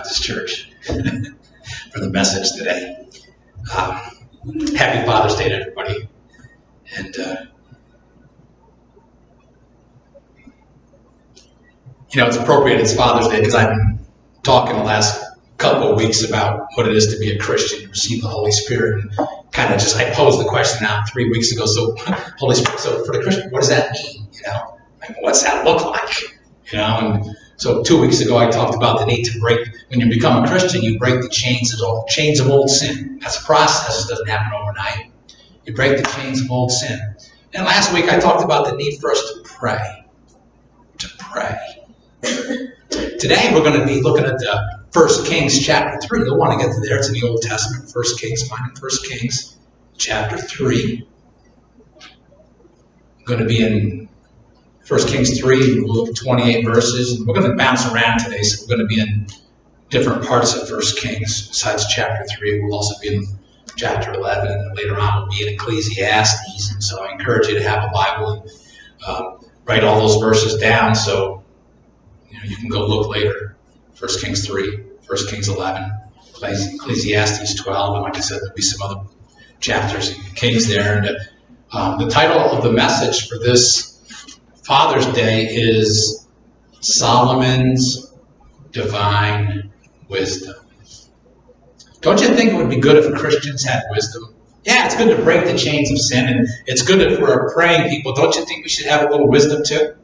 Baptist Church for the message today. Happy Father's Day to everybody. And, it's appropriate it's Father's Day because I've been talking the last couple of weeks about what it is to be a Christian, to receive the Holy Spirit. And kind of I posed the question out 3 weeks ago. So, Holy Spirit, so for the Christian, what does that mean? What's that look like? And so 2 weeks ago, I talked about the need to break, when you become a Christian, you break the chains of old sin. That's a process. It doesn't happen overnight. You break the chains of old sin. And last week, I talked about the need for us to pray. To pray. Today, we're going to be looking at 1 Kings chapter 3. You'll want to get to there. It's in the Old Testament. 1 Kings, finding 1 Kings chapter 3. I'm going to be in 1 Kings 3, we'll look at 28 verses. And we're going to bounce around today, so we're going to be in different parts of 1 Kings. Besides chapter 3, we'll also be in chapter 11, and later on we'll be in Ecclesiastes. And so I encourage you to have a Bible and write all those verses down so you can go look later. 1 Kings 3, 1 Kings 11, Ecclesiastes 12, and like I said, there'll be some other chapters in Kings there. And the title of the message for this Father's Day is Solomon's Divine Wisdom. Don't you think it would be good if Christians had wisdom? Yeah, it's good to break the chains of sin, and it's good if we're praying people. Don't you think we should have a little wisdom too?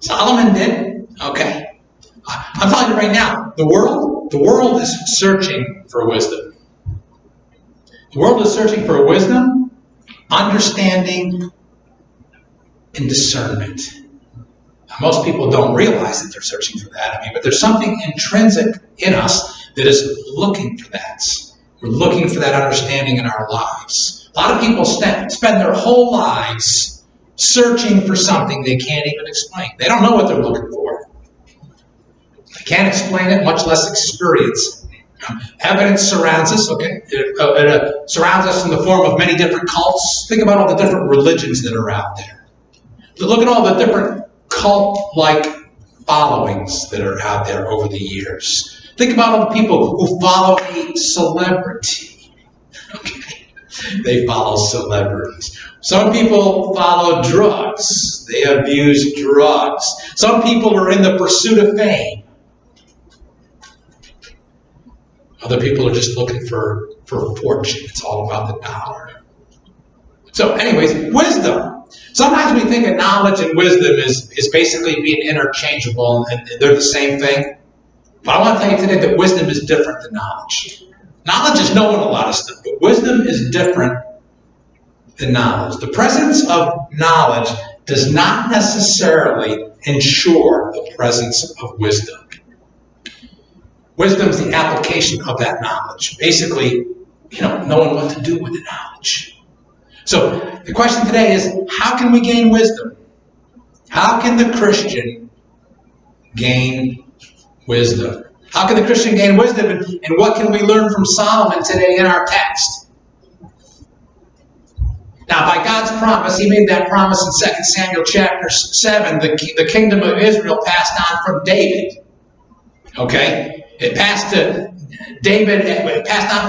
Solomon did. Okay. I'm telling you right now, the world is searching for wisdom. The world is searching for wisdom, understanding, and discernment. Now, most people don't realize that they're searching for that. But there's something intrinsic in us that is looking for that. We're looking for that understanding in our lives. A lot of people spend their whole lives searching for something they can't even explain. They don't know what they're looking for. They can't explain it, much less experience it. Evidence surrounds us, okay? It surrounds us in the form of many different cults. Think about all the different religions that are out there. Look at all the different cult-like followings that are out there over the years. Think about all the people who follow a celebrity. Okay? They follow celebrities. Some people follow drugs. They abuse drugs. Some people are in the pursuit of fame. Other people are just looking for fortune. It's all about the dollar. So anyways, wisdom. Sometimes we think of knowledge and wisdom is basically being interchangeable and they're the same thing. But I want to tell you today that wisdom is different than knowledge. Knowledge is knowing a lot of stuff, but wisdom is different than knowledge. The presence of knowledge does not necessarily ensure the presence of wisdom. Wisdom is the application of that knowledge. Basically, knowing what to do with the knowledge. So the question today is, how can we gain wisdom? How can the Christian gain wisdom? How can the Christian gain wisdom, and what can we learn from Solomon today in our text? Now, by God's promise, he made that promise in 2 Samuel chapter 7. The kingdom of Israel passed on from David. Okay? It passed on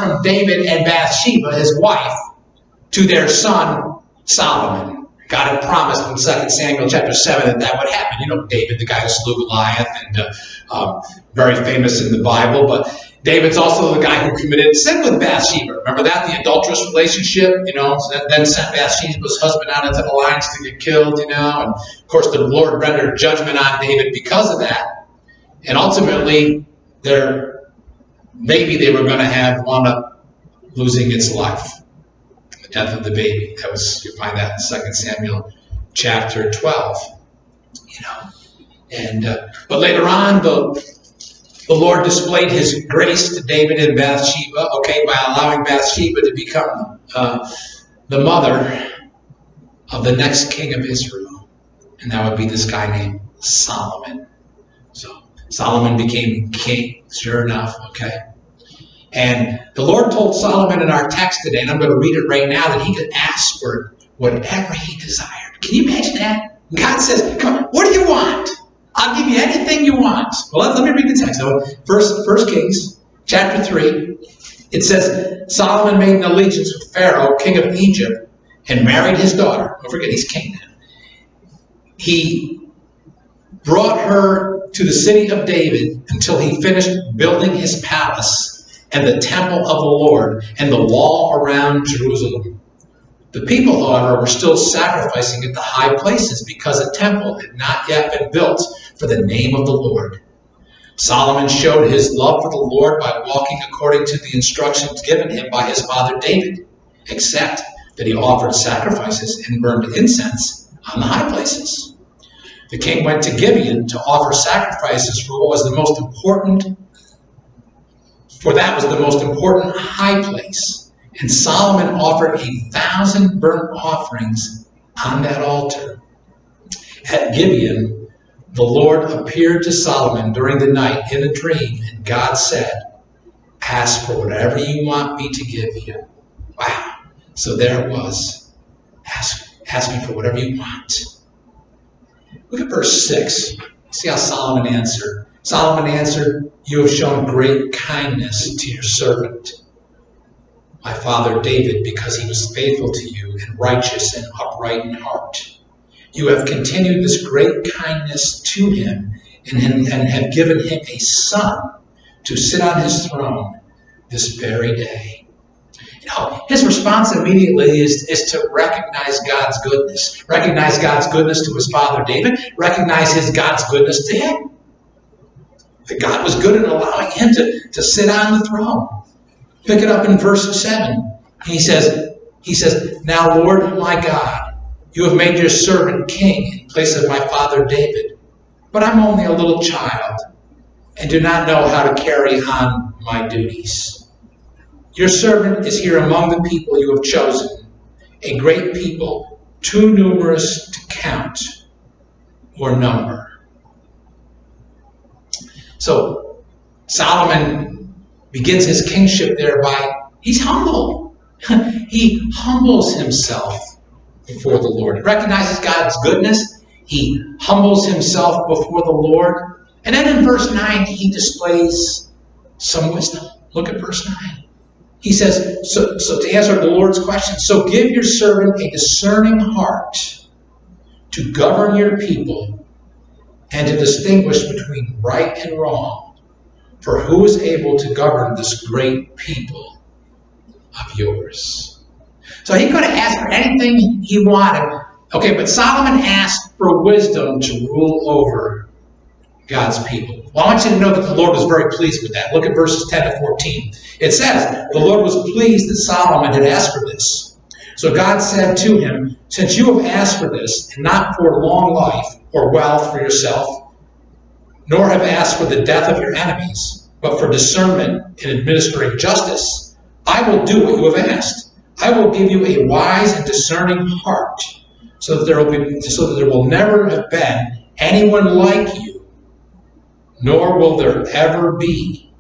from David and Bathsheba, his wife, to their son Solomon. God had promised in 2 Samuel chapter 7 that would happen. David, the guy who slew Goliath, and very famous in the Bible. But David's also the guy who committed sin with Bathsheba. Remember that? The adulterous relationship, then sent Bathsheba's husband out into the lions to get killed, And of course the Lord rendered judgment on David because of that. And ultimately, maybe they were going to wound up losing its life. Death of the baby. You find that in 2 Samuel chapter 12. But later on, the Lord displayed his grace to David and Bathsheba, by allowing Bathsheba to become the mother of the next king of Israel. And that would be this guy named Solomon. So Solomon became king, sure enough, And the Lord told Solomon in our text today, and I'm going to read it right now, that he could ask for whatever he desired. Can you imagine that? God says, "Come on, what do you want? I'll give you anything you want. Well, let me read the text. So, First Kings, chapter 3, it says, Solomon made an allegiance with Pharaoh, king of Egypt, and married his daughter. Don't forget, he's king now. He brought her to the city of David until he finished building his palace and the temple of the Lord and the wall around Jerusalem. The people, however, were still sacrificing at the high places because a temple had not yet been built for the name of the Lord. Solomon showed his love for the Lord by walking according to the instructions given him by his father David, except that he offered sacrifices and burned incense on the high places. The king went to Gibeon to offer sacrifices for that was the most important high place. And Solomon offered 1,000 burnt offerings on that altar. At Gibeon, the Lord appeared to Solomon during the night in a dream, and God said, ask for whatever you want me to give you. Wow. So there it was. Ask me for whatever you want. Look at verse 6. See how Solomon answered. Solomon answered, you have shown great kindness to your servant, my father David, because he was faithful to you and righteous and upright in heart. You have continued this great kindness to him and have given him a son to sit on his throne this very day. His response immediately is to recognize God's goodness. Recognize God's goodness to his father David. Recognize God's goodness to him. That God was good in allowing him to sit on the throne. Pick it up in verse 7. He says, now Lord my God, you have made your servant king in place of my father David. But I'm only a little child and do not know how to carry on my duties. Your servant is here among the people you have chosen, a great people, too numerous to count or number. So Solomon begins his kingship there by, he's humble. He humbles himself before the Lord. He recognizes God's goodness. He humbles himself before the Lord. And then in verse 9, he displays some wisdom. Look at verse 9. He says, so to answer the Lord's question, so give your servant a discerning heart to govern your people and to distinguish between right and wrong. For who is able to govern this great people of yours? So he could have asked for anything he wanted. Okay, but Solomon asked for wisdom to rule over God's people. Well, I want you to know that the Lord was very pleased with that. Look at verses 10 to 14. It says, the Lord was pleased that Solomon had asked for this. So God said to him, since you have asked for this, and not for long life or wealth for yourself, nor have asked for the death of your enemies, but for discernment in administering justice, I will do what you have asked. I will give you a wise and discerning heart, so that there will never have been anyone like you, nor will there ever be.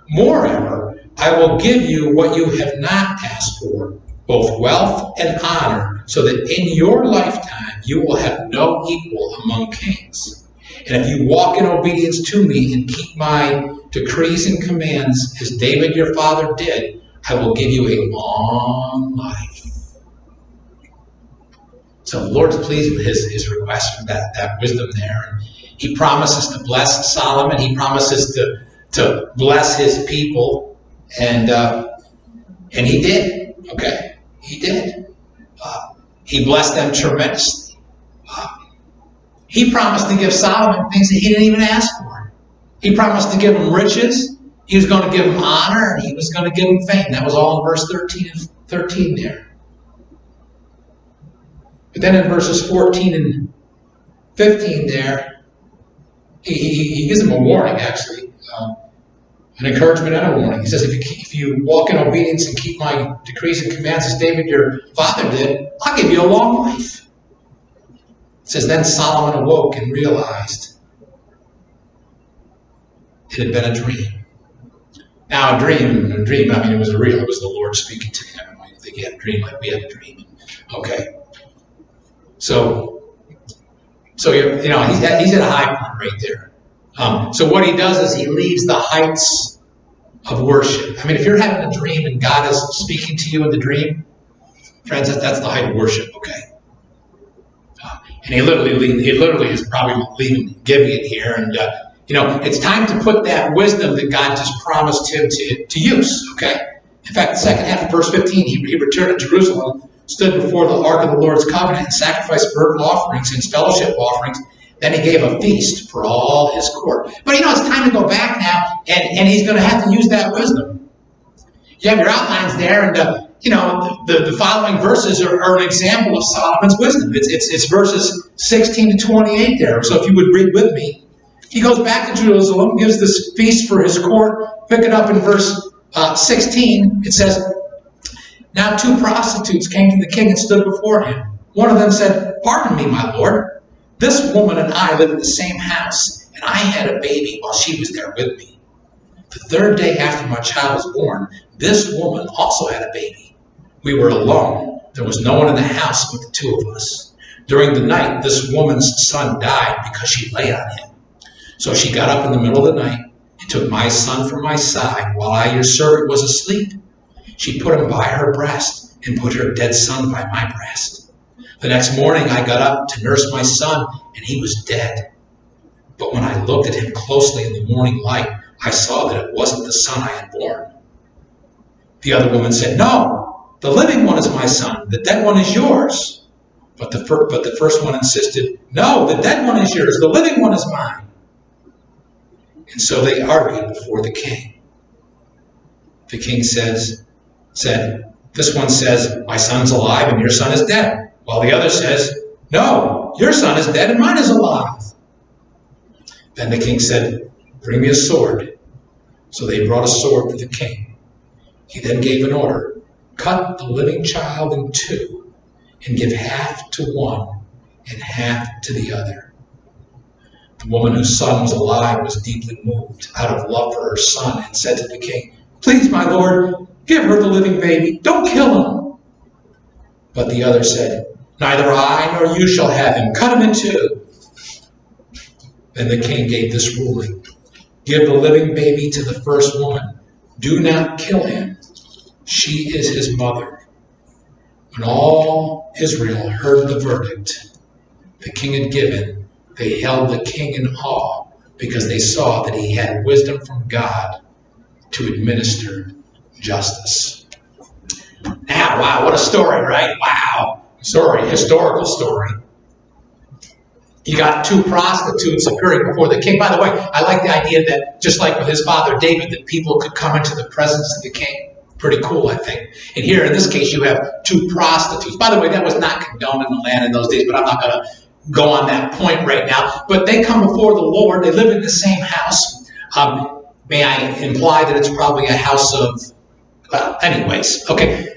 Moreover, I will give you what you have not asked for, both wealth and honor, so that in your lifetime you will have no equal among kings. And if you walk in obedience to me and keep my decrees and commands, as David your father did, I will give you a long life. So the Lord's pleased with his request for that wisdom there. He promises to bless Solomon. He promises to bless his people. And he did. Okay? He did. He blessed them tremendously. He promised to give Solomon things that he didn't even ask for. He promised to give him riches. He was going to give him honor, and he was going to give him fame. That was all in verse 13 there. But then in verses 14 and 15 there, he gives him a warning, actually. An encouragement and a warning. He says, if you walk in obedience and keep my decrees and commands as David your father did, I'll give you a long life. It says, then Solomon awoke and realized it had been a dream. Now, a dream, I mean, it was real. It was the Lord speaking to him. I think he had a dream like we had a dream. Okay. So So, he's at a high point right there. So what he does is he leaves the heights of worship. I mean, if you're having a dream and God is speaking to you in the dream, friends, that's the height of worship, okay? And he literally is probably leaving Gibeon here. And, it's time to put that wisdom that God just promised him to use, okay? In fact, the second half of verse 15, he returned to Jerusalem, stood before the ark of the Lord's covenant, and sacrificed burnt offerings and fellowship offerings. Then he gave a feast for all his court. But it's time to go back now, and he's going to have to use that wisdom. You have your outlines there, and the following verses are an example of Solomon's wisdom. It's verses 16 to 28 there. So if you would read with me. He goes back to Jerusalem, gives this feast for his court. Pick it up in verse 16. It says, "Now 2 prostitutes came to the king and stood before him. One of them said, 'Pardon me, my lord. This woman and I live in the same house, and I had a baby while she was there with me. The 3rd day after my child was born, this woman also had a baby. We were alone. There was no one in the house but the 2 of us. During the night, this woman's son died because she lay on him. So she got up in the middle of the night and took my son from my side while I, your servant, was asleep. She put him by her breast and put her dead son by my breast. The next morning I got up to nurse my son, and he was dead. But when I looked at him closely in the morning light, I saw that it wasn't the son I had born.' The other woman said, 'No, the living one is my son. The dead one is yours.' But the first one insisted, 'No, the dead one is yours. The living one is mine.' And so they argued before the king. The king said, 'This one says, my son's alive and your son is dead.' While the other says, 'No, your son is dead and mine is alive.' Then the king said, 'Bring me a sword.' So they brought a sword to the king. He then gave an order, 'Cut the living child in 2 and give half to one and half to the other.' The woman whose son was alive was deeply moved out of love for her son and said to the king, 'Please, my lord, give her the living baby. Don't kill him.' But the other said, 'Neither I nor you shall have him. Cut him in 2. Then the king gave this ruling, 'Give the living baby to the first woman. Do not kill him. She is his mother.' When all Israel heard the verdict the king had given, they held the king in awe because they saw that he had wisdom from God to administer justice." Now, wow, what a story, right? Wow. Story, historical story. You got 2 prostitutes appearing before the king. By the way, I like the idea that, just like with his father David, that people could come into the presence of the king. Pretty cool, I think. And here, in this case, you have 2 prostitutes. By the way, that was not condoned in the land in those days, but I'm not going to go on that point right now. But they come before the Lord. They live in the same house. May I imply that it's probably a house of, well, anyways, okay.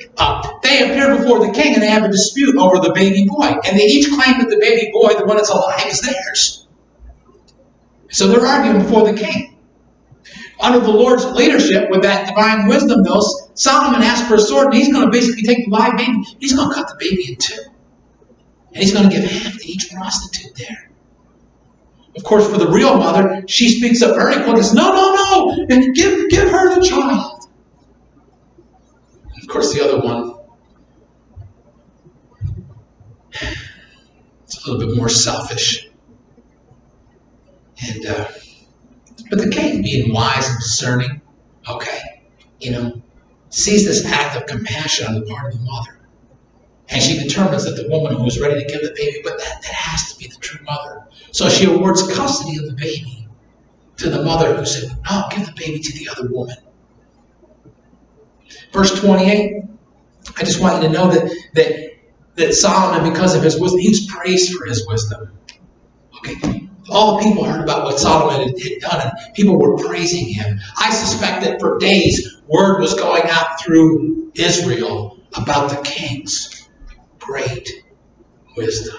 They appear before the king and they have a dispute over the baby boy. And they each claim that the baby boy, the one that's alive, is theirs. So they're arguing before the king. Under the Lord's leadership, with that divine wisdom, though, Solomon asked for a sword, and he's going to basically take the live baby. He's going to cut the baby in 2. And he's going to give half to each prostitute there. Of course, for the real mother, she speaks up very quickly and says, no, and give her the child. And of course, the other one, it's a little bit more selfish. And but the king, being wise and discerning, sees this act of compassion on the part of the mother. And she determines that the woman who is ready to give the baby, but that has to be the true mother. So she awards custody of the baby to the mother who said, no, give the baby to the other woman. Verse 28, I just want you to know that Solomon, because of his wisdom, he was praised for his wisdom. Okay, all the people heard about what Solomon had done, and people were praising him. I suspect that for days, word was going out through Israel about the king's great wisdom.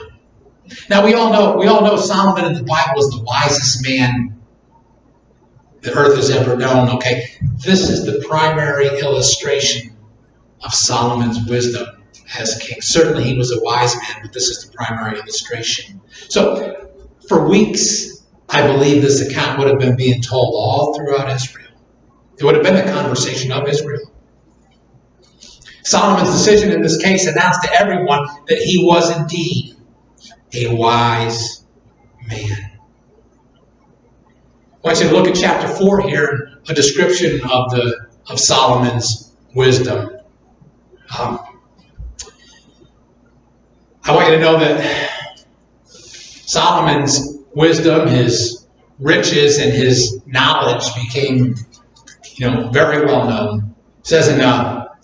Now we all know Solomon in the Bible is the wisest man the earth has ever known. Okay, this is the primary illustration of Solomon's wisdom as king. Certainly he was a wise man, but this is the primary illustration. So For weeks, I believe this account would have been being told all throughout Israel. It would have been the conversation of Israel. Solomon's decision in this case announced to everyone that he was indeed a wise man. I want you to look at chapter 4 here, a description of Solomon's wisdom. I want you to know that Solomon's wisdom, his riches, and his knowledge became, very well known. It says in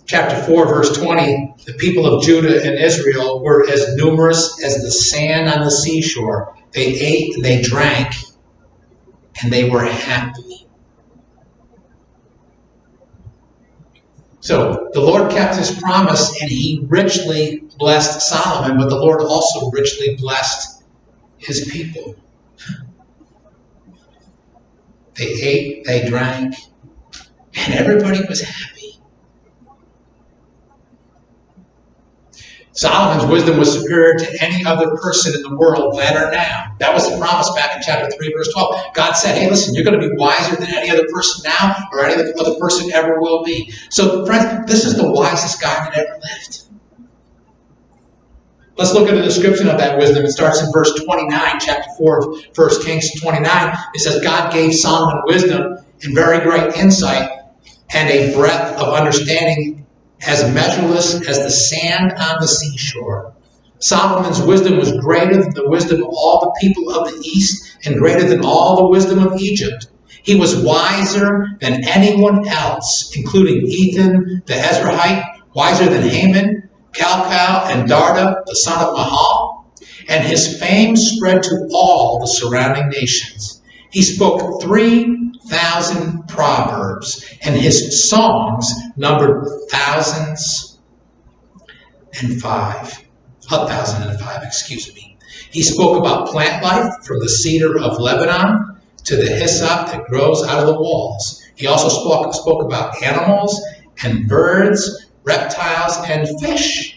chapter 4, verse 20, the people of Judah and Israel were as numerous as the sand on the seashore. They ate and they drank, and they were happy. So the Lord kept his promise, and he richly blessed Solomon, but the Lord also richly blessed his people. They ate, they drank, and everybody was happy. Solomon's wisdom was superior to any other person in the world, then or now. That was the promise back in chapter 3, verse 12. God said, hey, listen, you're going to be wiser than any other person now or any other person ever will be. So, friends, this is the wisest guy that ever lived. Let's look at the description of that wisdom. It starts in verse 29, chapter 4 of 1 Kings 29. It says, God gave Solomon wisdom and very great insight and a breadth of understanding as measureless as the sand on the seashore. Solomon's wisdom was greater than the wisdom of all the people of the East and greater than all the wisdom of Egypt. He was wiser than anyone else, including Ethan the Ezrahite, wiser than Haman, Chalcol, and Darda, the son of Mahal. And his fame spread to all the surrounding nations. He spoke 3,000 proverbs, and his songs numbered 1,005. He spoke about plant life, from the cedar of Lebanon to the hyssop that grows out of the walls. He also spoke about animals and birds, reptiles, and fish.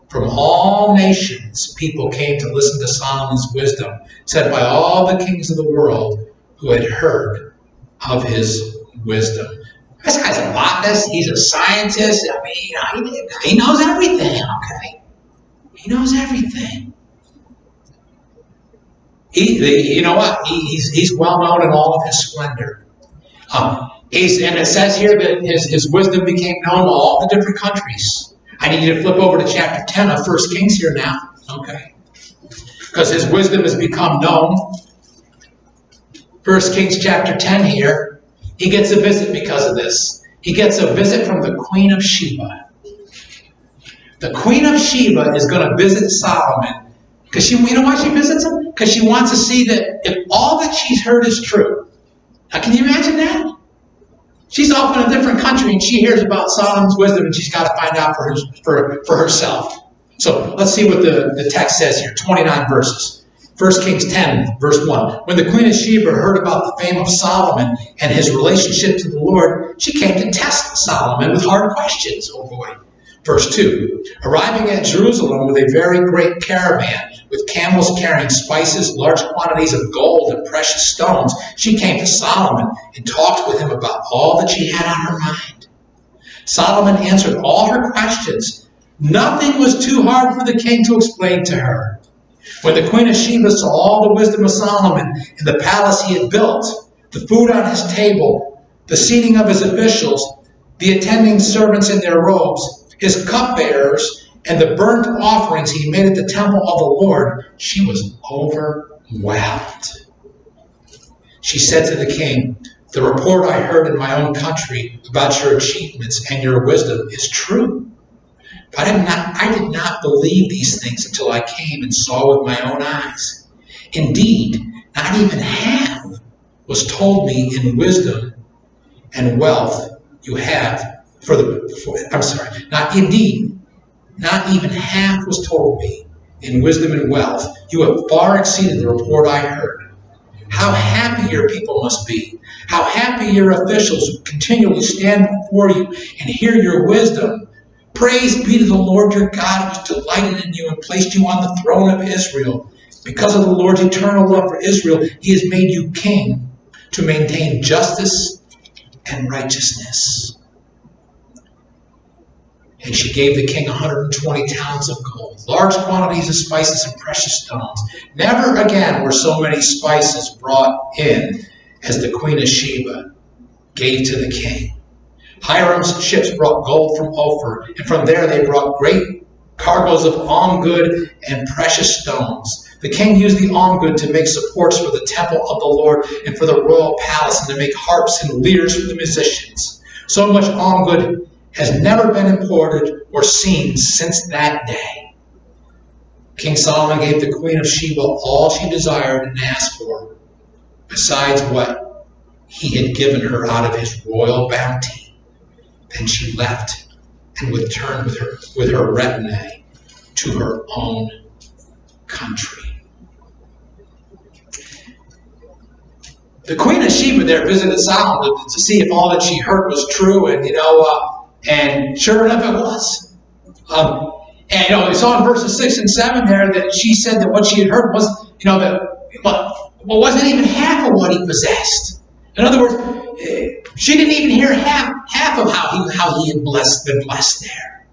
From all nations, people came to listen to Solomon's wisdom, said by all the kings of the world who had heard of his wisdom. This guy's a botanist. He's a scientist. I mean, he knows everything, okay? He knows everything. You know what? He's well known in all of his splendor. And it says here that his wisdom became known to all the different countries. I need you to flip over to chapter 10 of 1 Kings here now. Okay. Because his wisdom has become known. 1 Kings chapter 10 here. He gets a visit because of this. He gets a visit from the Queen of Sheba. The Queen of Sheba is going to visit Solomon. Because you know why she visits him? Because she wants to see that if all that she's heard is true. Now, can you imagine that? She's off in a different country and she hears about Solomon's wisdom and she's got to find out for herself. So let's see what the text says here. 29 verses. 1 Kings 10, verse 1. When the Queen of Sheba heard about the fame of Solomon and his relationship to the Lord, she came to test Solomon with hard questions. Oh boy. Verse 2. Arriving at Jerusalem with a very great caravan, with camels carrying spices, large quantities of gold and precious stones, she came to Solomon and talked with him about all that she had on her mind. Solomon answered all her questions. Nothing was too hard for the king to explain to her. When the Queen of Sheba saw all the wisdom of Solomon and the palace he had built, the food on his table, the seating of his officials, the attending servants in their robes, his cupbearers, and the burnt offerings he made at the temple of the Lord, she was overwhelmed. She said to the king, the report I heard in my own country about your achievements and your wisdom is true. But I did not believe these things until I came and saw with my own eyes. Indeed, not even half was told me in wisdom and wealth you have not even half was told me in wisdom and wealth. You have far exceeded the report I heard. How happy your people must be. How happy your officials who continually stand before you and hear your wisdom. Praise be to the Lord your God who has delighted in you and placed you on the throne of Israel. Because of the Lord's eternal love for Israel, he has made you king to maintain justice and righteousness. And she gave the king 120 talents of gold, large quantities of spices and precious stones. Never again were so many spices brought in as the Queen of Sheba gave to the king. Hiram's ships brought gold from Ophir, and from there they brought great cargoes of good and precious stones. The king used the good to make supports for the temple of the Lord and for the royal palace, and to make harps and lyres for the musicians. So much good has never been imported or seen since that day. King Solomon gave the Queen of Sheba all she desired and asked for, besides what he had given her out of his royal bounty. Then she left and returned with her retinue to her own country. The Queen of Sheba there visited Solomon to see if all that she heard was true, and sure enough it was. We saw in verses 6 and 7 there that she said that what she had heard was, wasn't even half of what he possessed. In other words, she didn't even hear half of how he had been blessed there.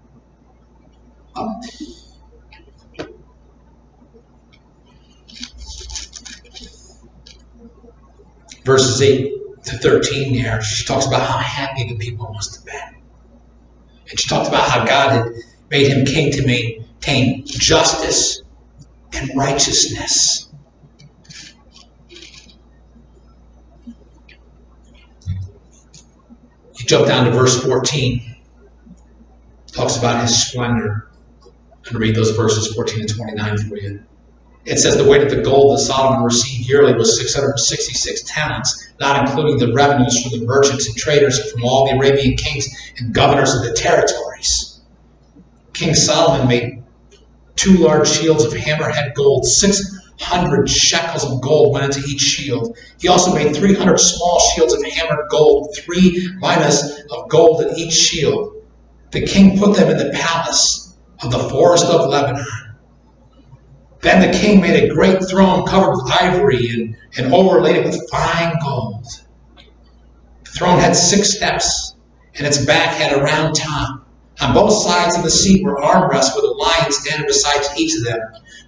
Verses 8 to 13 there, she talks about how happy the people must have been. And she talked about how God had made him king to maintain justice and righteousness. You jump down to verse 14. It talks about his splendor. I'm going to read those verses 14 and 29 for you. It says the weight of the gold that Solomon received yearly was 666 talents, not including the revenues from the merchants and traders from all the Arabian kings and governors of the territories. King Solomon made 2 large shields of hammerhead gold. 600 shekels of gold went into each shield. He also made 300 small shields of hammered gold, 3 minas of gold in each shield. The king put them in the palace of the forest of Lebanon. Then the king made a great throne covered with ivory and overlaid it with fine gold. The throne had 6 steps, and its back had a round top. On both sides of the seat were armrests with a lion standing beside each of them.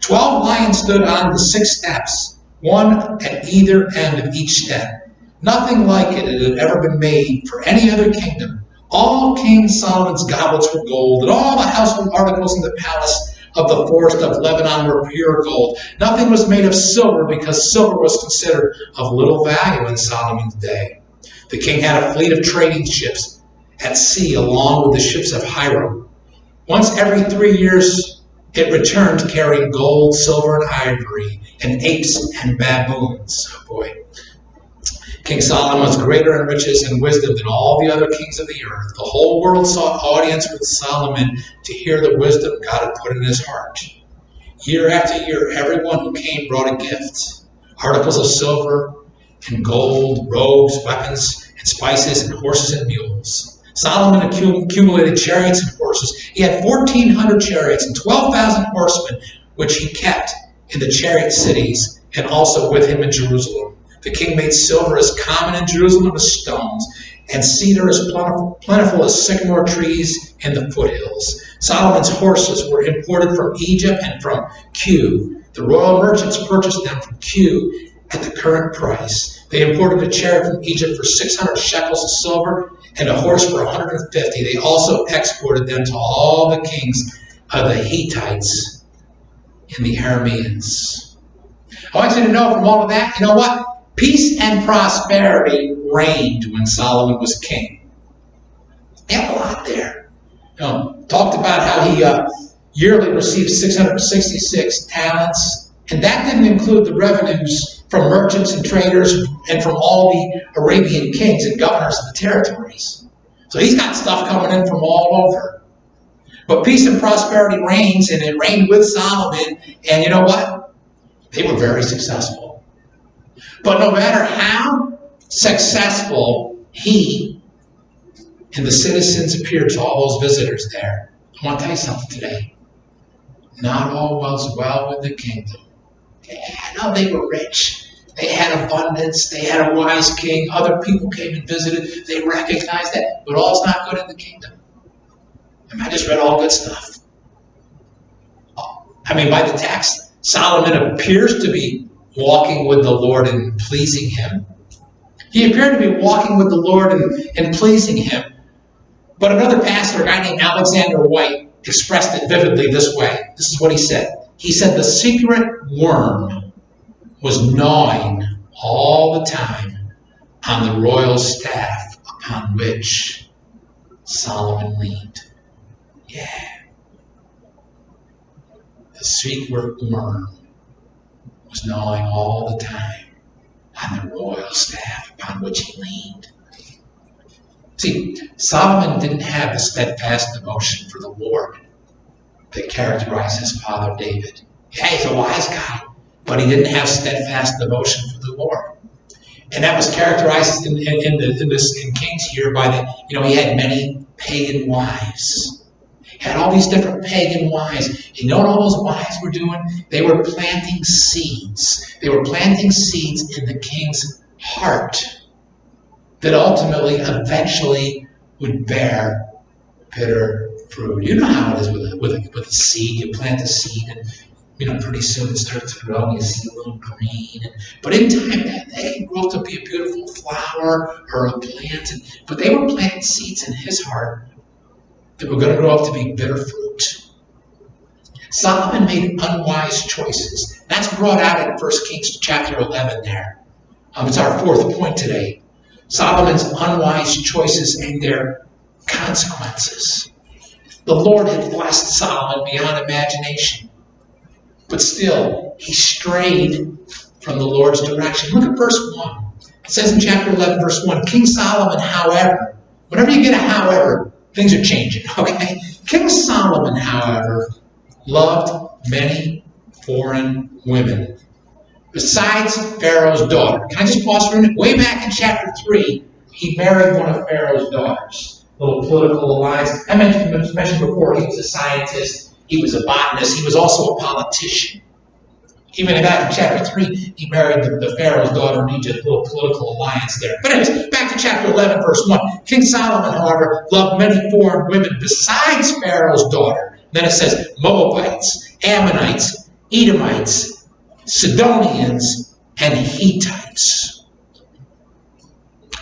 12 lions stood on the 6 steps, one at either end of each step. Nothing like it had ever been made for any other kingdom. All King Solomon's goblets were gold, and all the household articles in the palace of the forest of Lebanon were pure gold. Nothing was made of silver, because silver was considered of little value in Solomon's day. The king had a fleet of trading ships at sea along with the ships of Hiram. Once every 3 years it returned carrying gold, silver, and ivory, and apes and baboons. Oh boy. King Solomon was greater in riches and wisdom than all the other kings of the earth. The whole world sought audience with Solomon to hear the wisdom God had put in his heart. Year after year, everyone who came brought a gift. Articles of silver and gold, robes, weapons, and spices, and horses and mules. Solomon accumulated chariots and horses. He had 1,400 chariots and 12,000 horsemen, which he kept in the chariot cities and also with him in Jerusalem. The king made silver as common in Jerusalem as stones, and cedar as plentiful as sycamore trees in the foothills. Solomon's horses were imported from Egypt and from Kue. The royal merchants purchased them from Kue at the current price. They imported a chariot from Egypt for 600 shekels of silver and a horse for 150. They also exported them to all the kings of the Hittites and the Arameans. I want you to know from all of that, you know what? Peace and prosperity reigned when Solomon was king. He had a lot there. Talked about how he yearly received 666 talents, and that didn't include the revenues from merchants and traders and from all the Arabian kings and governors of the territories. So he's got stuff coming in from all over. But peace and prosperity reigns, and it reigned with Solomon, and you know what? They were very successful. But no matter how successful he and the citizens appeared to all those visitors there, I want to tell you something today. Not all was well with the kingdom. Yeah, no, they were rich. They had abundance. They had a wise king. Other people came and visited. They recognized that. But all's not good in the kingdom. I just read all good stuff. I mean, by the text, Solomon appears to be walking with the Lord and pleasing him. He appeared to be walking with the Lord and pleasing him. But another pastor, a guy named Alexander White, expressed it vividly this way. This is what he said. He said, the secret worm was gnawing all the time on the royal staff upon which Solomon leaned. Yeah. The secret worm was gnawing all the time on the royal staff upon which he leaned. See, Solomon didn't have the steadfast devotion for the Lord that characterized his father David. Yeah, he's a wise guy, but he didn't have steadfast devotion for the Lord. And that was characterized in Kings here by he had many pagan wives. He had all these different pagan wives. You know what all those wives were doing? They were planting seeds. They were planting seeds in the king's heart that ultimately, eventually, would bear bitter fruit. You know how it is with a seed. You plant a seed, and pretty soon it starts to grow, and you see a little green. But in time, that can grow to be a beautiful flower or a plant. But they were planting seeds in his heart that were going to grow up to be bitter fruit. Solomon made unwise choices. That's brought out in 1 Kings chapter 11 there. It's our fourth point today. Solomon's unwise choices and their consequences. The Lord had blessed Solomon beyond imagination. But still, he strayed from the Lord's direction. Look at verse 1. It says in chapter 11, verse 1, King Solomon, however, whenever you get a however, things are changing, okay? King Solomon, however, loved many foreign women, besides Pharaoh's daughter. Can I just pause for a minute? Way back in chapter 3, he married one of Pharaoh's daughters. Little political alliance. I mentioned before, he was a scientist, he was a botanist, he was also a politician. Even back in chapter 3, he married the Pharaoh's daughter in Egypt, a little political alliance there. But anyways, back to chapter 11, verse 1. King Solomon, however, loved many foreign women besides Pharaoh's daughter. Then it says Moabites, Ammonites, Edomites, Sidonians, and Hittites.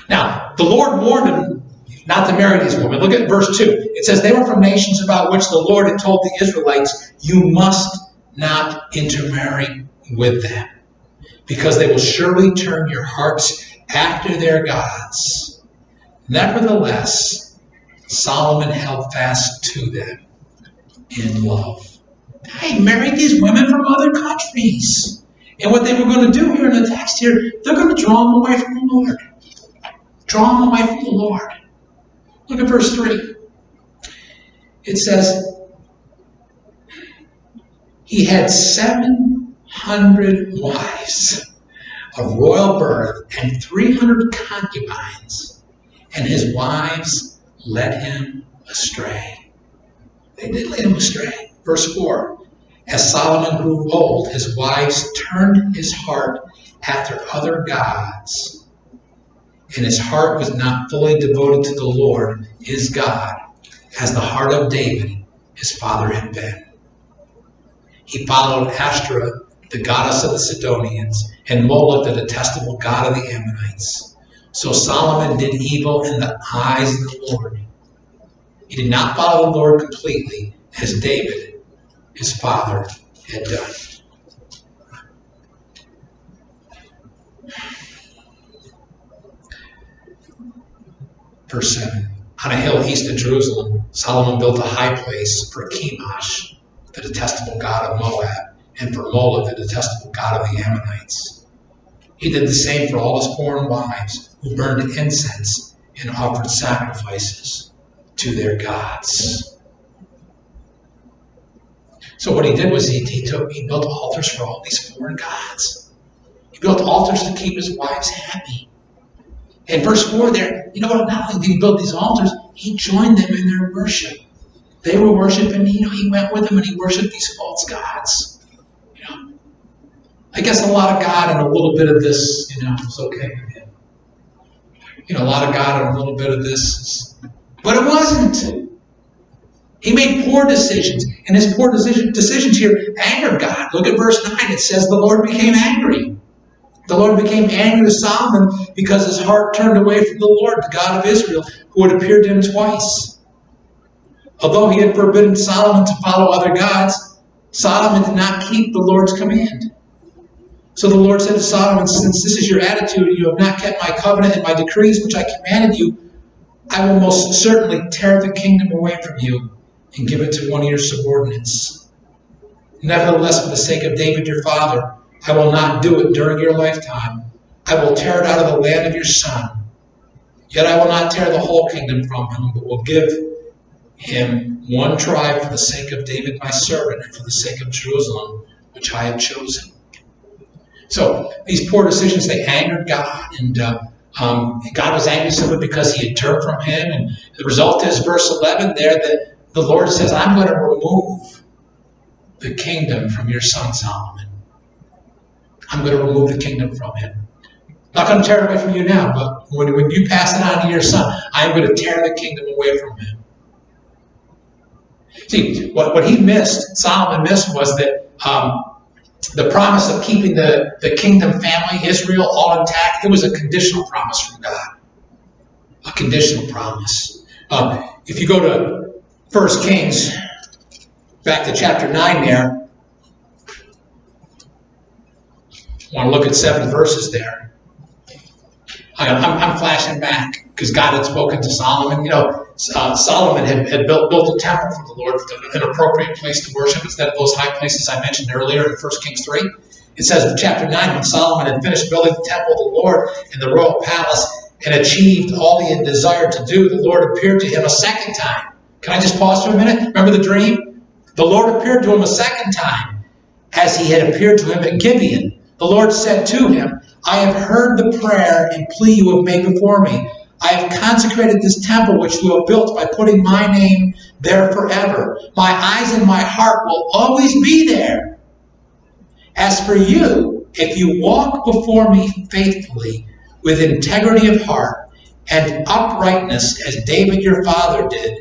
Now, the Lord warned him not to marry these women. Look at verse 2. It says, they were from nations about which the Lord had told the Israelites, you must not intermarry with them, because they will surely turn your hearts after their gods. Nevertheless, Solomon held fast to them in love. He married these women from other countries. And what they were going to do here in the text here, they're going to draw them away from the Lord. Draw them away from the Lord. Look at verse 3. It says, he had 700 wives of royal birth and 300 concubines, and his wives led him astray. They did lead him astray. Verse 4, as Solomon grew old, his wives turned his heart after other gods, and his heart was not fully devoted to the Lord, his God, as the heart of David, his father, had been. He followed Ashtoreth, the goddess of the Sidonians, and Moloch, the detestable god of the Ammonites. So Solomon did evil in the eyes of the Lord. He did not follow the Lord completely, as David, his father, had done. Verse 7. On a hill east of Jerusalem, Solomon built a high place for Chemosh, the detestable god of Moab, and for Moloch, the detestable god of the Ammonites. He did the same for all his foreign wives, who burned incense and offered sacrifices to their gods. So what he did was he built altars for all these foreign gods. He built altars to keep his wives happy. In verse 4 there, you know what? Not only did he build these altars, he joined them in their worship. They were worshiping, he went with them and he worshiped these false gods. I guess a lot of God and a little bit of this, it's okay with him. A lot of God and a little bit of this. But it wasn't. He made poor decisions. And his poor decisions here angered God. Look at verse 9. It says the Lord became angry. The Lord became angry with Solomon because his heart turned away from the Lord, the God of Israel, who had appeared to him twice. Although he had forbidden Solomon to follow other gods, Solomon did not keep the Lord's command. So the Lord said to Solomon, since this is your attitude, and you have not kept my covenant and my decrees which I commanded you, I will most certainly tear the kingdom away from you and give it to one of your subordinates. Nevertheless, for the sake of David your father, I will not do it during your lifetime. I will tear it out of the land of your son. Yet I will not tear the whole kingdom from him, but will give him one tribe for the sake of David my servant, and for the sake of Jerusalem, which I have chosen. So these poor decisions, they angered God, and God was angry simply because he had turned from him. And the result is verse 11 there, that the Lord says, I'm going to remove the kingdom from your son Solomon. I'm going to remove the kingdom from him. Not going to tear it away from you now, but when you pass it on to your son, I'm going to tear the kingdom away from him. See, what he missed, Solomon missed, was that the promise of keeping the kingdom family, Israel, all intact. It was a conditional promise from God. A conditional promise. If you go to 1 Kings, back to chapter 9 there, I want to look at 7 verses there. I'm flashing back because God had spoken to Solomon. Solomon had built a temple for the Lord, an appropriate place to worship instead of those high places I mentioned earlier in 1 Kings 3. It says in chapter 9, when Solomon had finished building the temple of the Lord in the royal palace and achieved all he had desired to do, the Lord appeared to him a second time. Can I just pause for a minute? Remember the dream? The Lord appeared to him a second time, as he had appeared to him at Gibeon. The Lord said to him, I have heard the prayer and plea you have made before me. I have consecrated this temple which you have built by putting my name there forever. My eyes and my heart will always be there. As for you, if you walk before me faithfully with integrity of heart and uprightness as David your father did,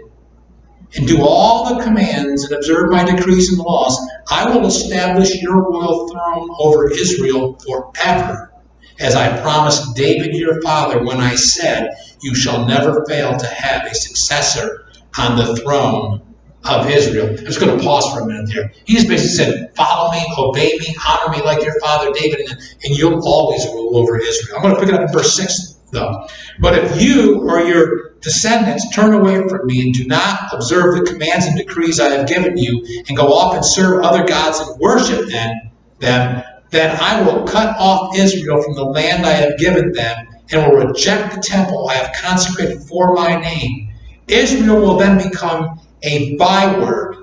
and do all the commands and observe my decrees and laws, I will establish your royal throne over Israel forever, as I promised David your father when I said, you shall never fail to have a successor on the throne of Israel. I'm just going to pause for a minute there. He just basically said, follow me, obey me, honor me like your father David, and you'll always rule over Israel. I'm going to pick it up in verse 6, though. But if you or your descendants turn away from me and do not observe the commands and decrees I have given you, and go off and serve other gods and worship them, then I will cut off Israel from the land I have given them, and will reject the temple I have consecrated for my name. Israel will then become a byword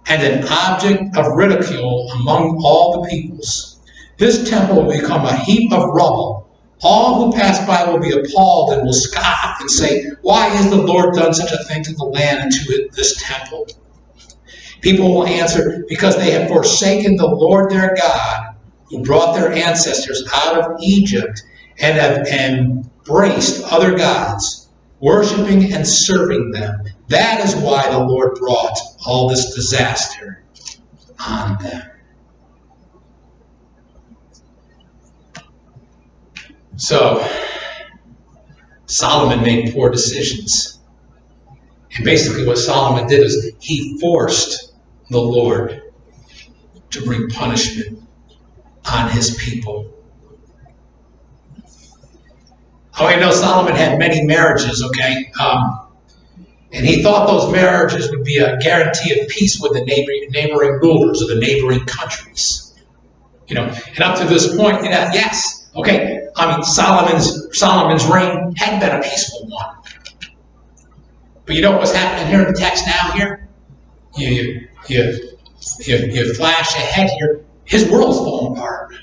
and an object of ridicule among all the peoples. This temple will become a heap of rubble. All who pass by will be appalled and will scoff and say, why has the Lord done such a thing to the land and to this temple? People will answer, because they have forsaken the Lord their God, who brought their ancestors out of Egypt, and have embraced other gods, worshiping and serving them. That is why the Lord brought all this disaster on them. So, Solomon made poor decisions. And basically what Solomon did is he forced the Lord to bring punishment on his people. Oh, I know Solomon had many marriages, okay? And he thought those marriages would be a guarantee of peace with the neighboring rulers or the neighboring countries. And up to this point, yes, okay, Solomon's reign had been a peaceful one. But you know what's happening here in the text now here? You flash ahead here. His world's falling apart.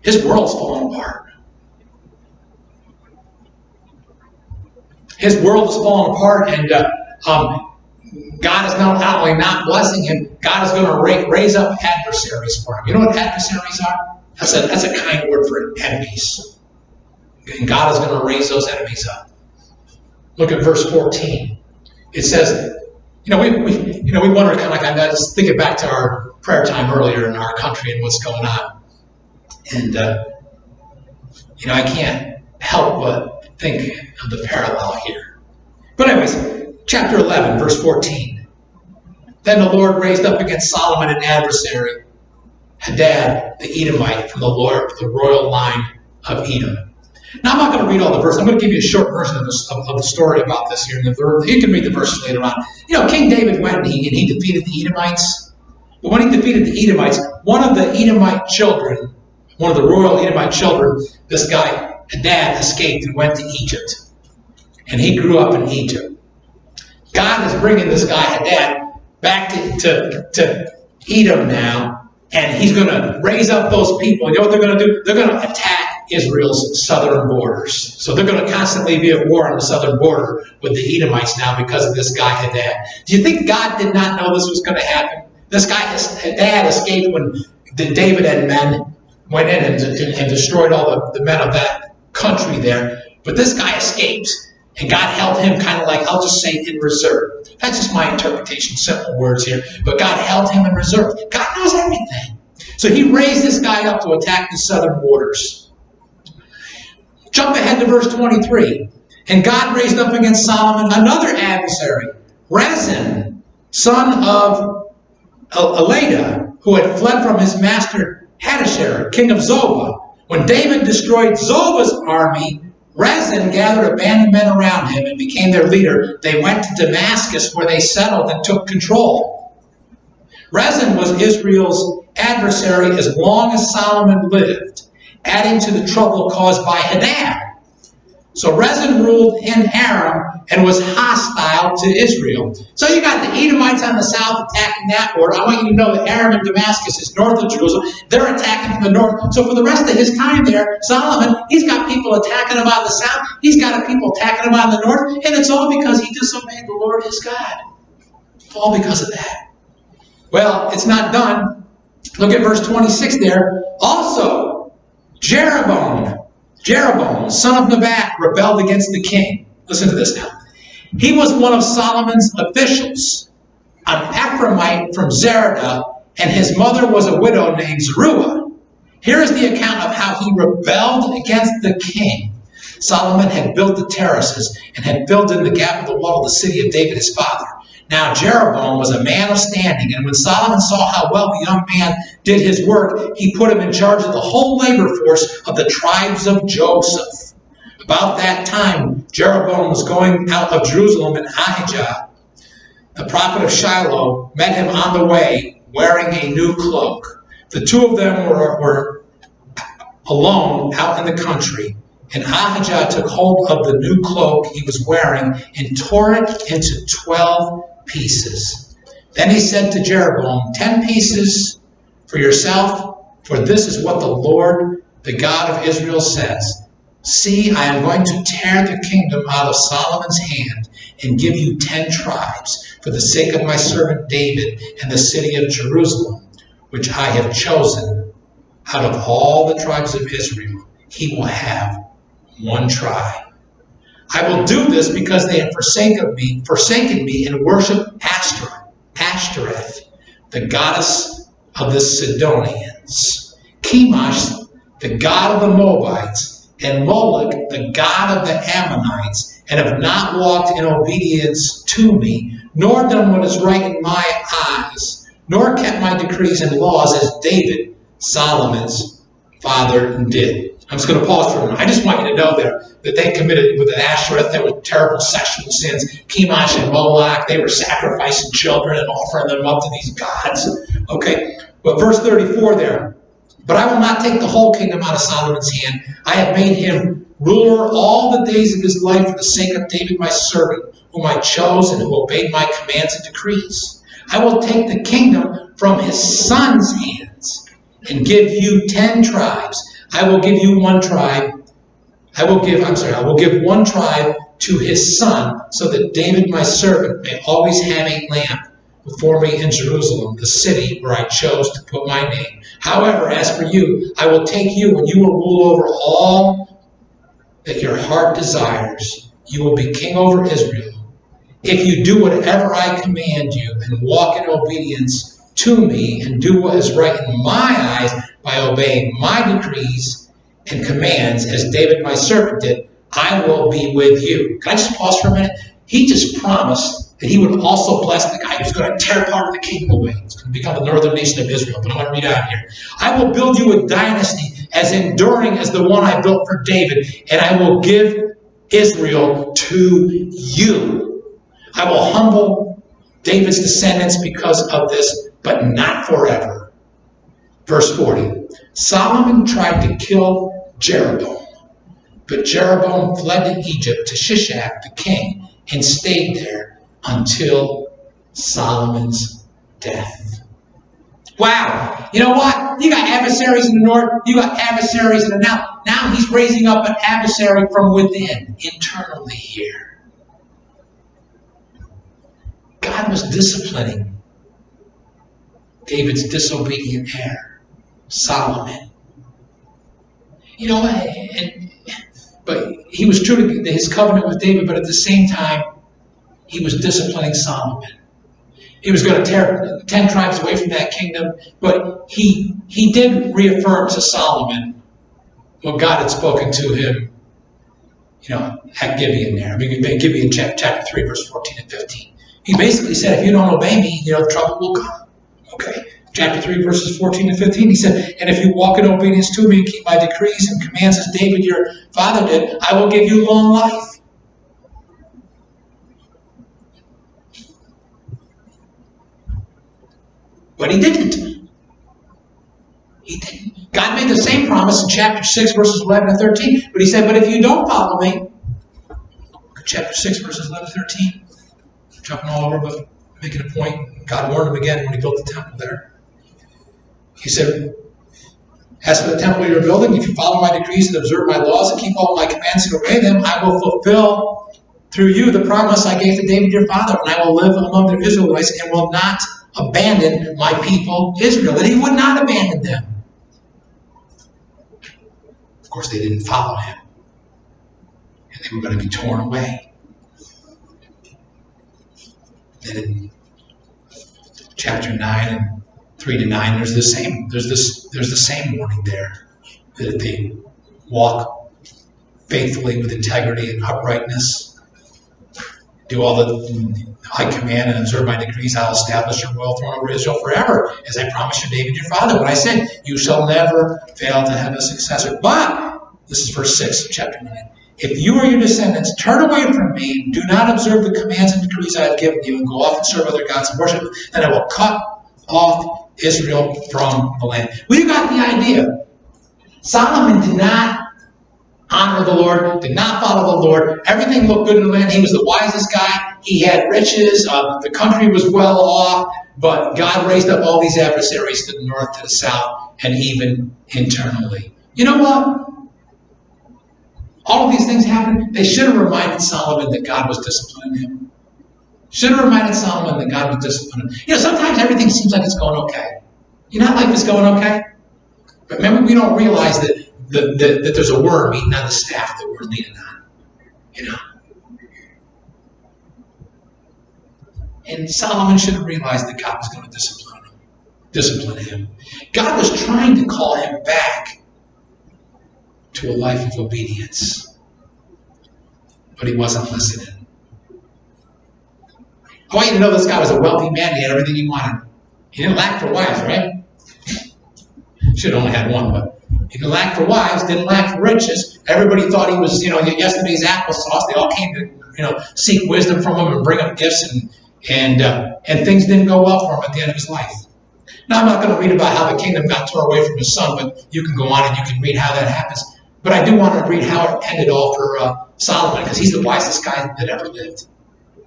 His world's falling apart. His world is falling apart, and God is not only not blessing him, God is going to raise up adversaries for him. You know what adversaries are? That's a kind word for enemies. And God is going to raise those enemies up. Look at verse 14. It says, we wonder kind of like, I just thinking back to our prayer time earlier in our country and what's going on. And, I can't help but think of the parallel here. But anyways, chapter 11, verse 14. Then the Lord raised up against Solomon an adversary, Hadad the Edomite, from the royal line of Edom. Now, I'm not going to read all the verses. I'm going to give you a short version of the story about this here. You can read the verses later on. King David went and he defeated the Edomites. But when he defeated the Edomites, one of the Edomite children, one of the royal Edomite children, this guy, Hadad, escaped and went to Egypt. And he grew up in Egypt. God is bringing this guy, Hadad, back to Edom now. And he's going to raise up those people. You know what they're going to do? They're going to attack Israel's southern borders. So they're going to constantly be at war on the southern border with the Edomites now because of this guy Hadad. Do you think God did not know this was going to happen? This guy Hadad escaped when David and men went in and destroyed all the men of that country there. But this guy escaped, and God held him kind of like, I'll just say, in reserve. That's just my interpretation, simple words here. But God held him in reserve. God knows everything. So he raised this guy up to attack the southern borders. Jump ahead to verse 23. And God raised up against Solomon another adversary, Rezin, son of Eladah, who had fled from his master Hadashar, king of Zobah. When David destroyed Zobah's army, Rezin gathered a band of men around him and became their leader. They went to Damascus, where they settled and took control. Rezin was Israel's adversary as long as Solomon lived, adding to the trouble caused by Hadad. So Rezin ruled in Aram and was hostile to Israel. So you got the Edomites on the south attacking that border. I want you to know that Aram and Damascus is north of Jerusalem. They're attacking from the north. So for the rest of his time there, Solomon, he's got people attacking him on the south. He's got people attacking him on the north. And it's all because he disobeyed the Lord his God. All because of that. Well, it's not done. Look at verse 26 there. Also, Jeroboam, son of Nebat, rebelled against the king. Listen to this now. He was one of Solomon's officials, an Ephraimite from Zeradah, and his mother was a widow named Zeruiah. Here is the account of how he rebelled against the king. Solomon had built the terraces and had filled in the gap of the wall of the city of David his father. Now Jeroboam was a man of standing, and when Solomon saw how well the young man did his work, he put him in charge of the whole labor force of the tribes of Joseph. About that time, Jeroboam was going out of Jerusalem, and Ahijah, the prophet of Shiloh, met him on the way, wearing a new cloak. The two of them were alone out in the country. And Ahijah took hold of the new cloak he was wearing and tore it into 12 pieces. Then he said to Jeroboam, 10 pieces for yourself, for this is what the Lord, the God of Israel, says. See, I am going to tear the kingdom out of Solomon's hand and give you 10 tribes for the sake of my servant David and the city of Jerusalem, which I have chosen. Out of all the tribes of Israel, he will have one tribe. I will do this because they have forsaken me and worship Ashtoreth, the goddess of the Sidonians, Chemosh, the god of the Moabites, and Moloch, the god of the Ammonites, and have not walked in obedience to me, nor done what is right in my eyes, nor kept my decrees and laws as David, Solomon's father, did. I'm just going to pause for a minute. I just want you to know there that they committed with an Ashtoreth, there were terrible sexual sins. Chemosh and Moloch, they were sacrificing children and offering them up to these gods. Okay, but verse 34 there. But I will not take the whole kingdom out of Solomon's hand. I have made him ruler all the days of his life for the sake of David my servant, whom I chose and who obeyed my commands and decrees. I will take the kingdom from his son's hands and give you 10 tribes. I will give you one tribe. I will give one tribe to his son, so that David my servant may always have a lamp before me in Jerusalem, the city where I chose to put my name. However, as for you, I will take you, and you will rule over all that your heart desires. You will be king over Israel. If you do whatever I command you and walk in obedience to me and do what is right in my eyes by obeying my decrees and commands as David my servant did, I will be with you. Can I just pause for a minute? He just promised that he would also bless the guy who's going to tear part of the kingdom away. It's going to become the northern nation of Israel. But I'm going to read out here. I will build you a dynasty as enduring as the one I built for David, and I will give Israel to you. I will humble David's descendants because of this, but not forever. Verse 40. Solomon tried to kill Jeroboam, but Jeroboam fled to Egypt to Shishak the king and stayed there until Solomon's death. Wow. You know what? You got adversaries in the north. You got adversaries in the south. Now he's raising up an adversary from within, internally here. God was disciplining David's disobedient heir, Solomon. You know, but he was true to his covenant with David, but at the same time, he was disciplining Solomon. He was going to tear 10 tribes away from that kingdom, but he did reaffirm to Solomon what God had spoken to him, at Gibeon there. I mean, Gibeon chapter 3, verse 14 and 15. He basically said, if you don't obey me, trouble will come. Okay. Chapter 3, verses 14 and 15, he said, and if you walk in obedience to me and keep my decrees and commands as David your father did, I will give you long life. But he didn't. He didn't. God made the same promise in chapter 6, verses 11 and 13. But he said, but if you don't follow me, chapter 6, verses 11 and 13, jumping all over, but making a point. God warned him again when he built the temple there. He said, as for the temple you're building, if you follow my decrees and observe my laws and keep all my commands and obey them, I will fulfill through you the promise I gave to David your father, and I will live among the Israelites and will not abandon my people Israel. And he would not abandon them. Of course, they didn't follow him. And they were going to be torn away. Then in chapter 9 and 3 to 9, there's the same warning there. That they walk faithfully with integrity and uprightness. Do all the I command and observe my decrees, I'll establish your royal throne over Israel forever, as I promised you David your father. When I said, you shall never fail to have a successor. But, this is verse 6 of chapter 9. If you or your descendants turn away from me, do not observe the commands and decrees I have given you, and go off and serve other gods and worship them, then I will cut off Israel from the land. We got the idea. Solomon did not honor the Lord, did not follow the Lord. Everything looked good in the land. He was the wisest guy. He had riches. The country was well off. But God raised up all these adversaries to the north, to the south, and even internally. You know what? All of these things happened. They should have reminded Solomon that God was disciplining him. Should have reminded Solomon that God was disciplining him. Sometimes everything seems like it's going okay. Life is going okay. But remember, we don't realize that there's a worm eating on the staff that we're leaning on. And Solomon should have realized that God was going to discipline him. God was trying to call him back to a life of obedience. But he wasn't listening. I want you to know this guy was a wealthy man. He had everything he wanted. He didn't lack for wives, right? Should have only had one, but he didn't lack for wives, didn't lack for riches. Everybody thought he was, yesterday's applesauce. They all came to, seek wisdom from him and bring him gifts, and things didn't go well for him at the end of his life. Now, I'm not going to read about how the kingdom got torn away from his son, but you can go on and you can read how that happens. But I do want to read how it ended all for Solomon, because he's the wisest guy that ever lived.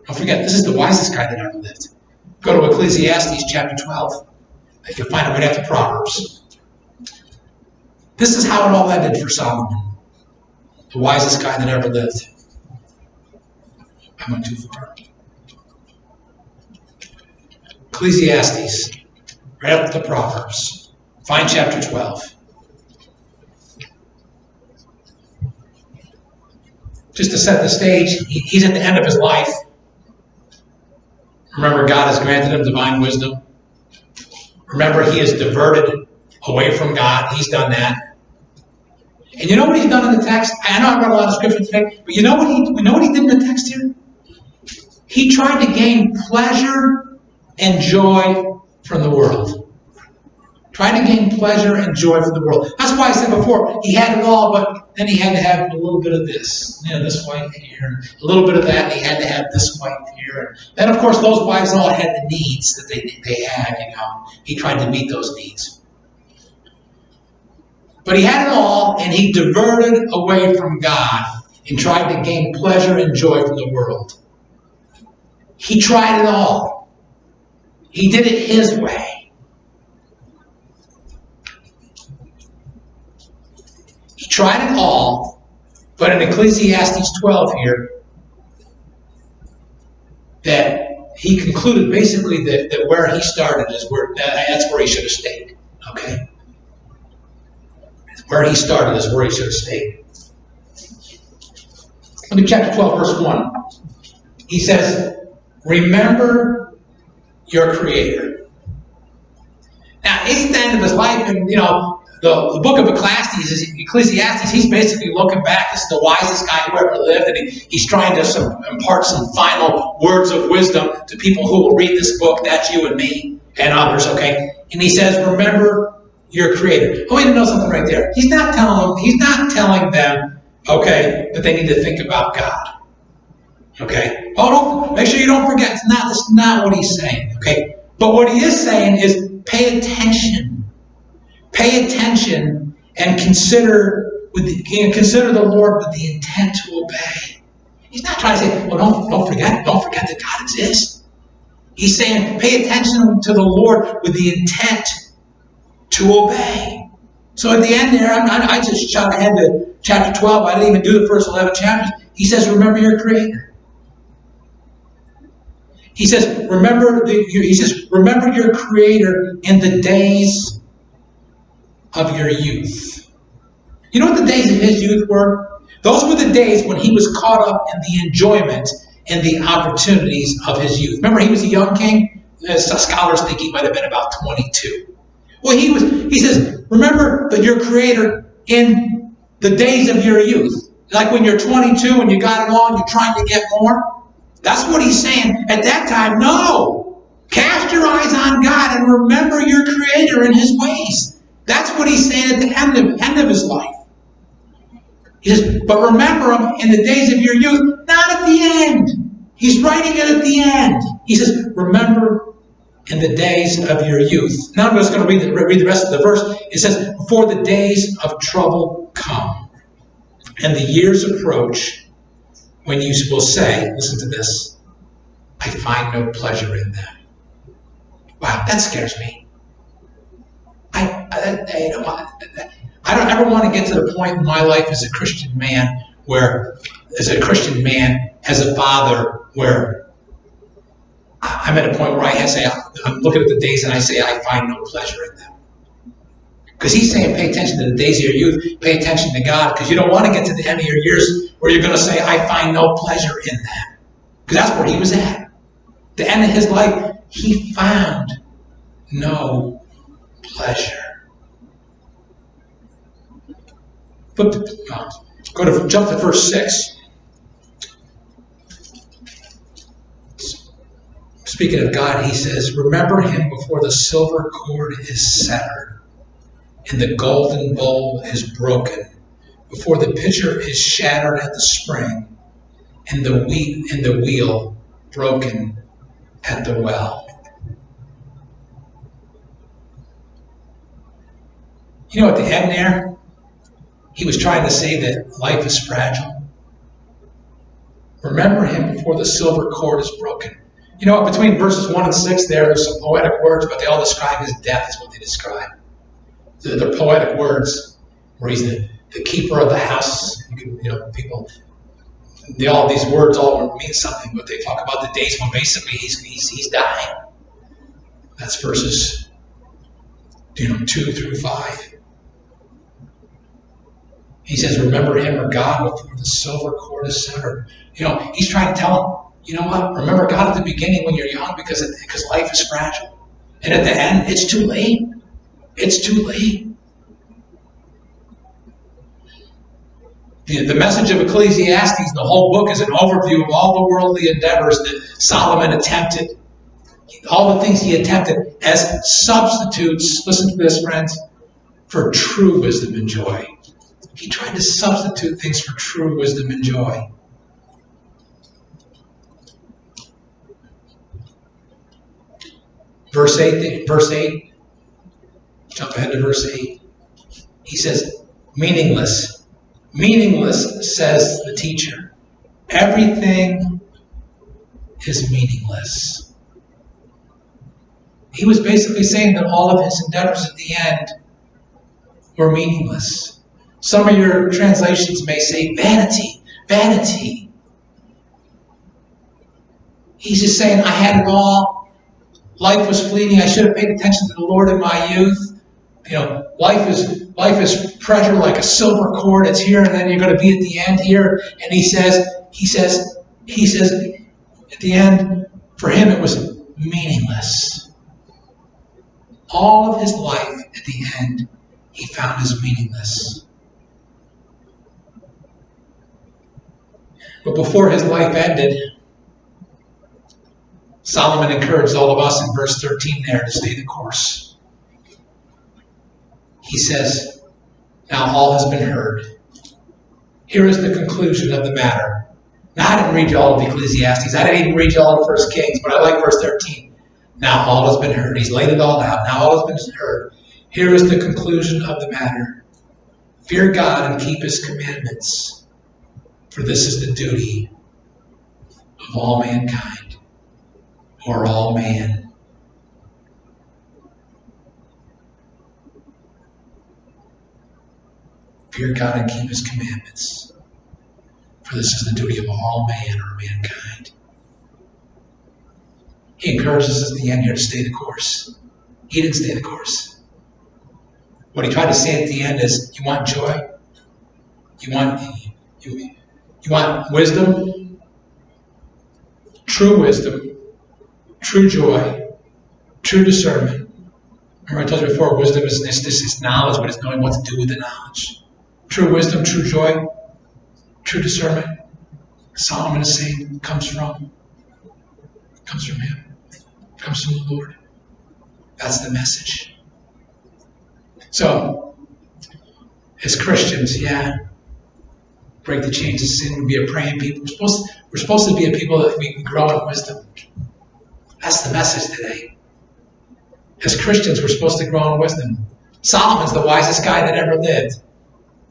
Don't forget, this is the wisest guy that ever lived. Go to Ecclesiastes chapter 12. You can find it right after Proverbs. This is how it all ended for Solomon, the wisest guy that ever lived. I went too far. Ecclesiastes, right after the Proverbs. Find chapter 12. Just to set the stage, he's at the end of his life. Remember, God has granted him divine wisdom. Remember, he is diverted away from God. He's done that. And you know what he's done in the text? I know I read a lot of scripture today, but you know what he did in the text here? He tried to gain pleasure and joy from the world. Tried to gain pleasure and joy from the world. That's why I said before, he had it all, but then he had to have a little bit of this. This wife here, a little bit of that, and he had to have this wife here. And of course, those wives all had the needs that they had, He tried to meet those needs. But he had it all, and he diverted away from God and tried to gain pleasure and joy from the world. He tried it all. He did it his way. He tried it all, but in Ecclesiastes 12 here, that he concluded basically that where he started is that's where he should have stayed. Okay? Where he started is where he should have stayed. Look at chapter 12, verse 1. He says, remember your Creator. Now, he's at the end of his life, and the book of Ecclesiastes, he's basically looking back. This is the wisest guy who ever lived, and he's trying to impart some final words of wisdom to people who will read this book. That's you and me and others, okay? And he says, remember your Creator. I want you to know something right there. He's not telling them, okay, that they need to think about God. Okay? Don't make sure you don't forget. That's not what he's saying, okay? But what he is saying is pay attention. Pay attention and consider the Lord with the intent to obey. He's not trying to say, well, don't forget that God exists. He's saying, pay attention to the Lord with the intent to obey. So at the end there, I just shot ahead to chapter 12. I didn't even do the first 11 chapters. He says, remember your Creator. He says, remember your Creator in the days of your youth. You know what the days of his youth were? Those were the days when he was caught up in the enjoyment and the opportunities of his youth. Remember, he was a young king. Scholars think he might have been about 22. Well, he says, remember that your Creator in the days of your youth. Like when you're 22 and you got it all and you're trying to get more. That's what he's saying. At that time, no. Cast your eyes on God and remember your Creator in his ways. That's what he's saying at the end of his life. He says, but remember him in the days of your youth, not at the end. He's writing it at the end. He says, remember in the days of your youth. Now I'm just going to read the rest of the verse. It says, before the days of trouble come, and the years approach, when you will say, listen to this, I find no pleasure in them. Wow, that scares me. I don't ever want to get to the point in my life as a Christian man as a father, where I'm at a point where I'm looking at the days and I say, I find no pleasure in them. Because he's saying, pay attention to the days of your youth, pay attention to God, because you don't want to get to the end of your years where you're going to say, I find no pleasure in them. Because that's where he was at. The end of his life, he found no pleasure. Jump to verse 6. Speaking of God, he says, remember him before the silver cord is severed and the golden bowl is broken, before the pitcher is shattered at the spring and the wheel broken at the well. You know, at the end there, he was trying to say that life is fragile. Remember him before the silver cord is broken. You know, between verses 1 and 6 there's some poetic words, but they all describe his death is what they describe. They're poetic words, where he's the keeper of the house. People, these words all mean something, but they talk about the days when basically he's dying. That's verses 2 through 5. He says, remember him or God before the silver cord is severed. He's trying to tell him, you know what? Remember God at the beginning when you're young because life is fragile. And at the end, it's too late. It's too late. The message of Ecclesiastes, the whole book, is an overview of all the worldly endeavors that Solomon attempted. All the things he attempted as substitutes, listen to this, friends, for true wisdom and joy. He tried to substitute things for true wisdom and joy. Verse 8, jump ahead to verse 8. He says, meaningless. Meaningless, says the teacher. Everything is meaningless. He was basically saying that all of his endeavors at the end were meaningless. Some of your translations may say vanity, vanity. He's just saying, I had it all. Life was fleeting. I should have paid attention to the Lord in my youth. Life is treasure like a silver cord. It's here, and then you're going to be at the end here. And he says, at the end, for him it was meaningless. All of his life at the end, he found as meaningless. But before his life ended, Solomon encouraged all of us in verse 13 there to stay the course. He says, now all has been heard. Here is the conclusion of the matter. Now, I didn't read you all of Ecclesiastes. I didn't even read you all of 1 Kings, but I like verse 13. Now all has been heard. He's laid it all out. Now all has been heard. Here is the conclusion of the matter. Fear God and keep his commandments, for this is the duty of all mankind, or all man. Fear God and keep his commandments, for this is the duty of all man or mankind. He encourages us at the end here to stay the course. He didn't stay the course. What he tried to say at the end is, you want joy? You want wisdom? True joy, true discernment. Remember I told you before, wisdom is this knowledge, but it's knowing what to do with the knowledge. True wisdom, true joy, true discernment. Solomon is saying comes from him. Comes from the Lord. That's the message. So, as Christians, break the chains of sin. We be a praying people. We're supposed to be a people that we can grow in wisdom. That's the message today. As Christians, we're supposed to grow in wisdom. Solomon's the wisest guy that ever lived.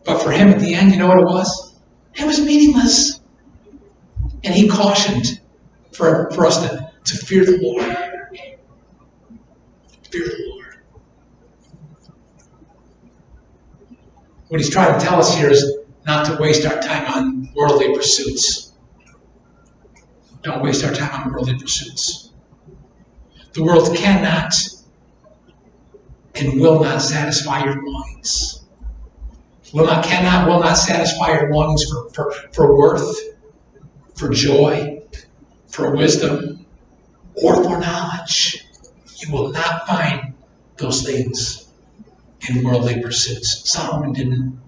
But for him at the end, you know what it was? It was meaningless. And he cautioned for us to fear the Lord. Fear the Lord. What he's trying to tell us here is not to waste our time on worldly pursuits. Don't waste our time on worldly pursuits. The world cannot and will not satisfy your longings. Will not satisfy your longings for worth, for joy, for wisdom, or for knowledge. You will not find those things in worldly pursuits. Solomon didn't.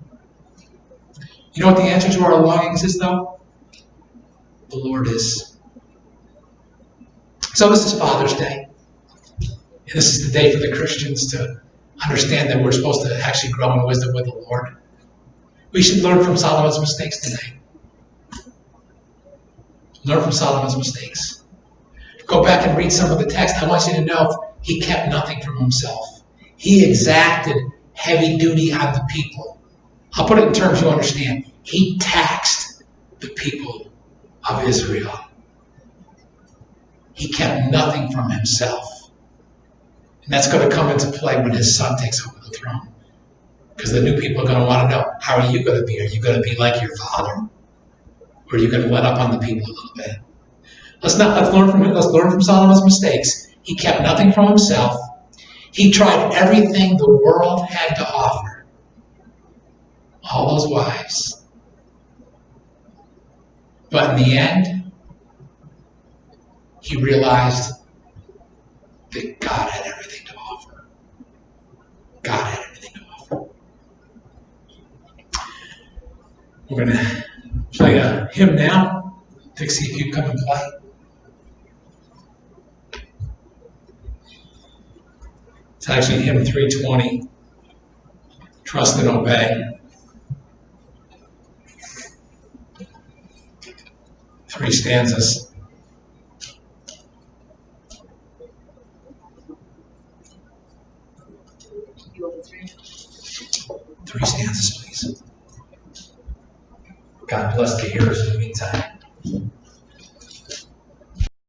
You know what the answer to our longings is, though? The Lord is. So this is Father's Day. And this is the day for the Christians to understand that we're supposed to actually grow in wisdom with the Lord. We should learn from Solomon's mistakes today. Learn from Solomon's mistakes. Go back and read some of the text. I want you to know he kept nothing from himself. He exacted heavy duty on the people. I'll put it in terms you understand. He taxed the people of Israel. He kept nothing from himself. And that's going to come into play when his son takes over the throne. Because the new people are going to want to know, how are you going to be? Are you going to be like your father? Or are you going to let up on the people a little bit? Let's learn from Solomon's mistakes. He kept nothing from himself. He tried everything the world had to offer. All those wives. But in the end, he realized that God had everything to offer. God had everything to offer. We're going to play a hymn now. Dixie, if you come and play. It's actually hymn 320. Trust and obey. 3 stanzas. Three stanzas, please. God bless the hearers in the meantime.